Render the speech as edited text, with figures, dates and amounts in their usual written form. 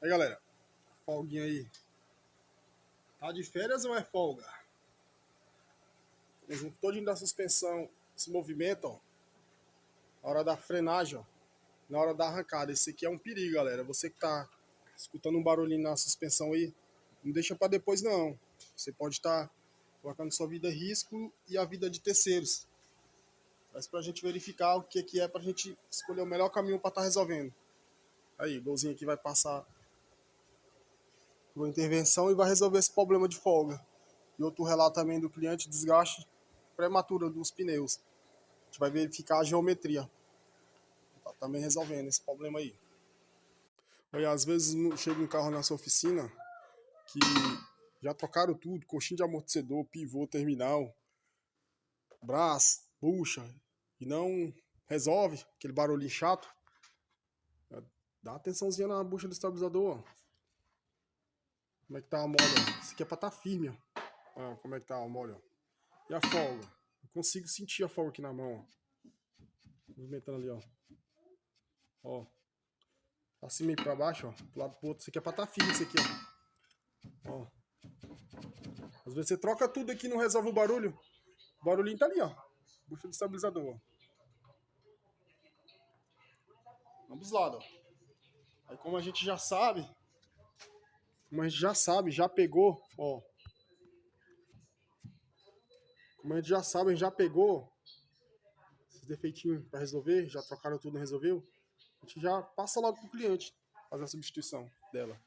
Aí, galera, folguinha aí. Tá de férias ou é folga? O conjunto todinho da suspensão se movimenta, ó. Na hora da frenagem, ó. Na hora da arrancada. Esse aqui é um perigo, galera. Você que tá escutando um barulhinho na suspensão aí, não deixa pra depois, não. Você pode estar colocando sua vida em risco e a vida de terceiros. Mas pra gente verificar o que é pra gente escolher o melhor caminho pra estar resolvendo. Aí, o golzinho aqui vai passar por uma intervenção e vai resolver esse problema de folga. E outro relato também do cliente, desgaste prematuro dos pneus. A gente vai verificar a geometria. Tá também resolvendo esse problema aí. Aí, às vezes chega um carro na sua oficina que já trocaram tudo, coxinha de amortecedor, pivô, terminal, braço, bucha, e não resolve aquele barulhinho chato. Dá atençãozinha na bucha do estabilizador, ó. Como é que tá a mola? Isso aqui é pra tá firme, ó. Ah, como é que tá a mola, ó. E a folga? Eu consigo sentir a folga aqui na mão, ó. Movimentando ali, ó. Ó. Pra cima e pra baixo, ó. Pro lado pro outro. Isso aqui é pra tá firme, isso aqui, ó. Ó. Às vezes você troca tudo aqui e não resolve o barulho. O barulhinho tá ali, ó. Bucha do estabilizador, ó. Ambos lados, ó. Aí como a gente já sabe, já pegou, ó. Como a gente já sabe, a gente já pegou esses defeitinhos pra resolver, já trocaram tudo, não resolveu. A gente já passa logo pro cliente fazer a substituição dela.